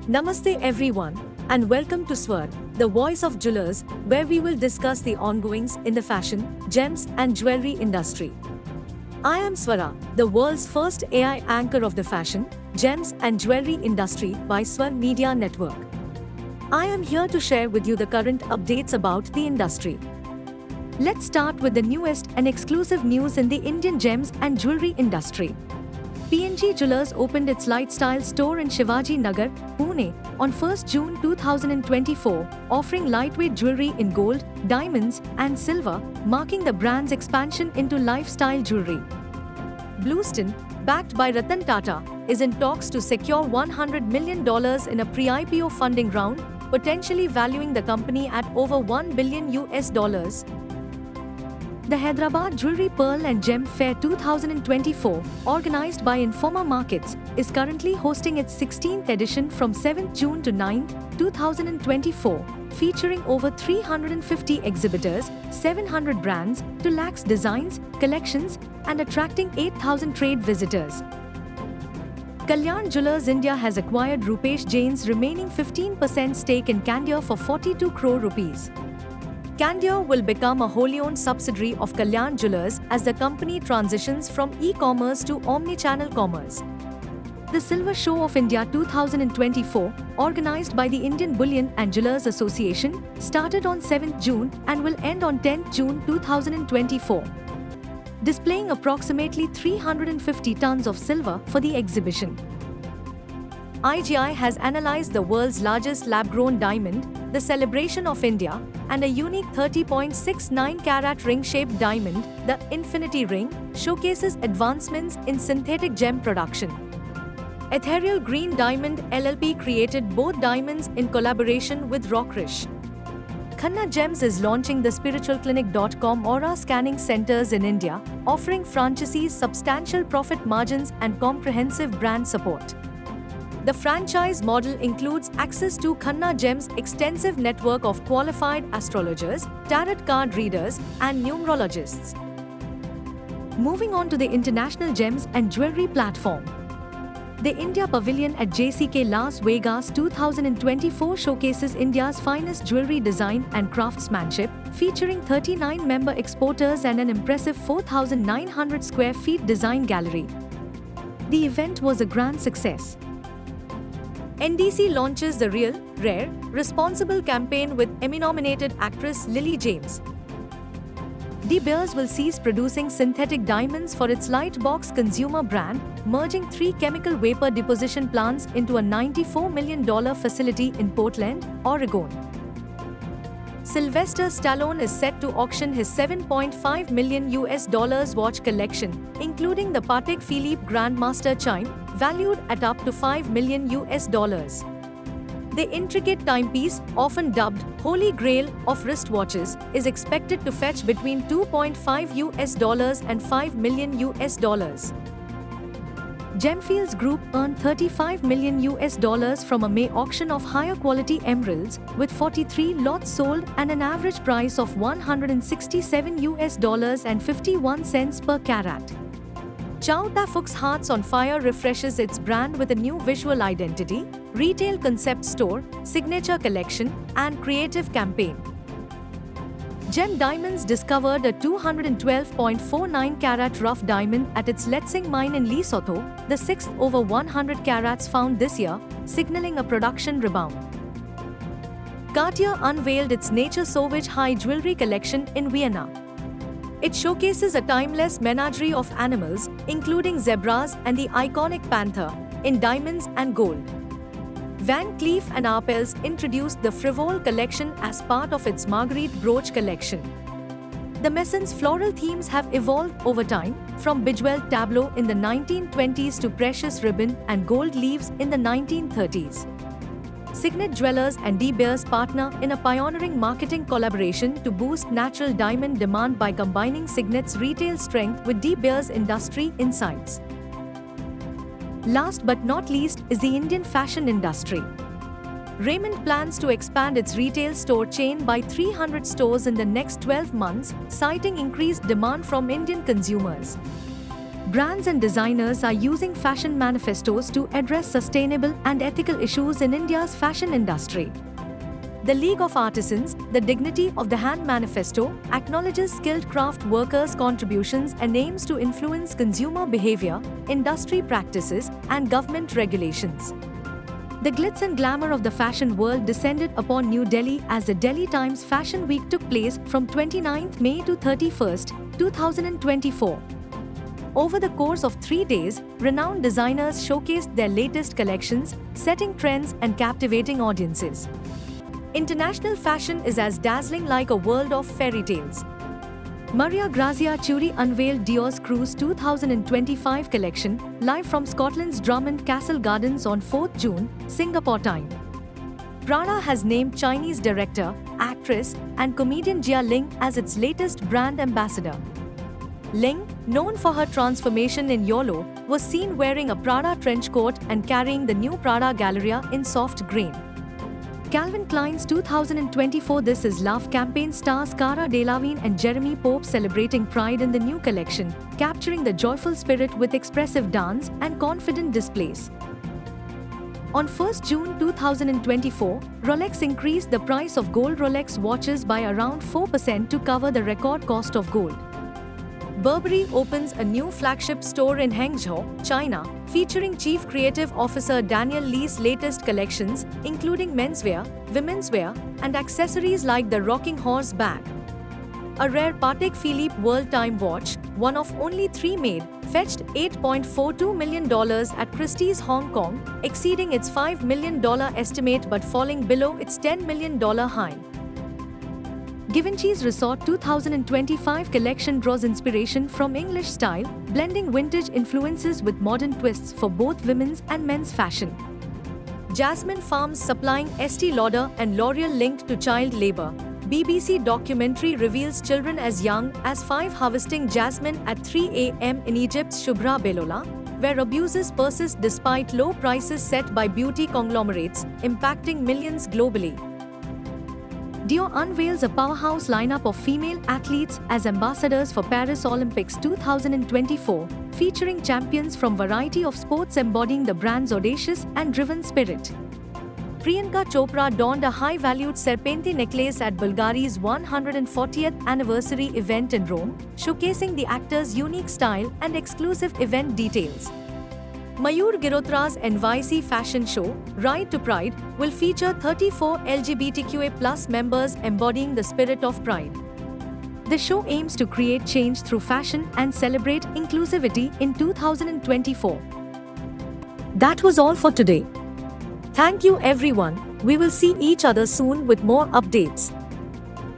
Namaste everyone, and welcome to Swar, the voice of jewelers, where we will discuss the ongoings in the fashion, gems and jewelry industry. I am Swara, the world's first AI anchor of the fashion, gems and jewelry industry by Swar Media Network. I am here to share with you the current updates about the industry. Let's start with the newest and exclusive news in the Indian gems and jewelry industry. P&G Jewellers opened its Lightstyle store in Shivaji Nagar, Pune, on 1st June 2024, offering lightweight jewelry in gold, diamonds, and silver, marking the brand's expansion into lifestyle jewelry. Bluestone, backed by Ratan Tata, is in talks to secure $100 million in a pre-IPO funding round, potentially valuing the company at over $1 billion. The Hyderabad Jewelry Pearl and Gem Fair 2024, organized by Informa Markets, is currently hosting its 16th edition from 7th June to 9th, 2024, featuring over 350 exhibitors, 700 brands, 2 lakhs designs, collections, and attracting 8,000 trade visitors. Kalyan Jewellers India has acquired Rupesh Jain's remaining 15% stake in Candere for 42 crore rupees. Candere will become a wholly-owned subsidiary of Kalyan Jewellers as the company transitions from e-commerce to omni-channel commerce. The Silver Show of India 2024, organized by the Indian Bullion and Jewellers Association, started on 7th June and will end on 10th June 2024, displaying approximately 350 tons of silver for the exhibition. IGI has analyzed the world's largest lab-grown diamond, the Celebration of India, and a unique 30.69 carat ring-shaped diamond, the Infinity Ring, showcases advancements in synthetic gem production. Ethereal Green Diamond LLP created both diamonds in collaboration with Rockrish. Khanna Gems is launching the spiritualclinic.com aura scanning centers in India, offering franchisees substantial profit margins and comprehensive brand support. The franchise model includes access to Khanna Gems' extensive network of qualified astrologers, tarot card readers, and numerologists. Moving on to the International Gems and Jewelry platform. The India Pavilion at JCK Las Vegas 2024 showcases India's finest jewelry design and craftsmanship, featuring 39 member exporters and an impressive 4,900 square feet design gallery. The event was a grand success. NDC launches the Real, Rare, Responsible campaign with Emmy-nominated actress Lily James. De Beers will cease producing synthetic diamonds for its Lightbox consumer brand, merging 3 chemical vapor deposition plants into a $94 million facility in Portland, Oregon. Sylvester Stallone is set to auction his $7.5 million watch collection, including the Patek Philippe Grandmaster chime, valued at up to $5 million. The intricate timepiece, often dubbed Holy Grail of wristwatches, is expected to fetch between $2.5 and $5 million. Gemfields Group earned $35 million from a May auction of higher quality emeralds, with 43 lots sold and an average price of $167 and 51 cents per carat. Chow Tai Fook's Hearts on Fire refreshes its brand with a new visual identity, retail concept store, signature collection, and creative campaign. Gem Diamonds discovered a 212.49 carat rough diamond at its Letsing mine in Lesotho, the 6th over 100 carats found this year, signaling a production rebound. Cartier unveiled its Nature Sauvage High jewelry collection in Vienna. It showcases a timeless menagerie of animals, including zebras and the iconic panther, in diamonds and gold. Van Cleef & Arpels introduced the Frivole collection as part of its Marguerite brooch collection. The Messon's floral themes have evolved over time, from bejeweled tableau in the 1920s to precious ribbon and gold leaves in the 1930s. Signet Jewelers and De Beers partner in a pioneering marketing collaboration to boost natural diamond demand by combining Signet's retail strength with De Beers' industry insights. Last but not least is the Indian fashion industry. Raymond plans to expand its retail store chain by 300 stores in the next 12 months, citing increased demand from Indian consumers. brands and designers are using fashion manifestos to address sustainable and ethical issues in India's fashion industry. The League of Artisans, the Dignity of the Hand Manifesto, acknowledges skilled craft workers' contributions and aims to influence consumer behavior, industry practices, and government regulations. The glitz and glamour of the fashion world descended upon New Delhi as the Delhi Times Fashion Week took place from 29th May to 31st, 2024. Over the course of 3 days, renowned designers showcased their latest collections, setting trends and captivating audiences. International fashion is as dazzling like a world of fairy tales. Maria Grazia Chiuri unveiled Dior's Cruise 2025 collection, live from Scotland's Drummond Castle Gardens on 4th June, Singapore time. Prada has named Chinese director, actress, and comedian Jia Ling as its latest brand ambassador. Ling, known for her transformation in YOLO, was seen wearing a Prada trench coat and carrying the new Prada Galleria in soft green. Calvin Klein's 2024 This Is Love campaign stars Cara Delevingne and Jeremy Pope celebrating pride in the new collection, capturing the joyful spirit with expressive dance and confident displays. On 1st June 2024, Rolex increased the price of gold Rolex watches by around 4% to cover the record cost of gold. Burberry opens a new flagship store in Hangzhou, China, featuring Chief Creative Officer Daniel Lee's latest collections, including menswear, womenswear, and accessories like the Rocking Horse bag. A rare Patek Philippe World Time watch, one of only 3 made, fetched $8.42 million at Christie's Hong Kong, exceeding its $5 million estimate but falling below its $10 million high. Givenchy's Resort 2025 collection draws inspiration from English style, blending vintage influences with modern twists for both women's and men's fashion. Jasmine Farms supplying Estee Lauder and L'Oreal linked to child labor. BBC documentary reveals children as young as 5 harvesting jasmine at 3 a.m. in Egypt's Shubra Belola, where abuses persist despite low prices set by beauty conglomerates, impacting millions globally. Dior unveils a powerhouse lineup of female athletes as ambassadors for Paris Olympics 2024, featuring champions from variety of sports embodying the brand's audacious and driven spirit. Priyanka Chopra donned a high-valued Serpenti necklace at Bulgari's 140th anniversary event in Rome, showcasing the actor's unique style and exclusive event details. Mayur Girotra's NYC fashion show, Ride to Pride, will feature 34 LGBTQA+ members embodying the spirit of pride. The show aims to create change through fashion and celebrate inclusivity in 2024. That was all for today. Thank you everyone. We will see each other soon with more updates.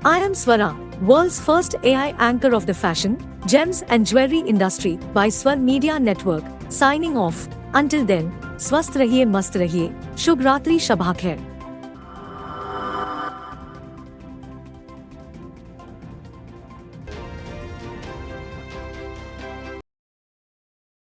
I am Swara, world's first AI anchor of the fashion, gems and jewelry industry by Swar Media Network, signing off. Until then, swasth rahiye, mast rahiye, Shubh Ratri, Shabha Khair.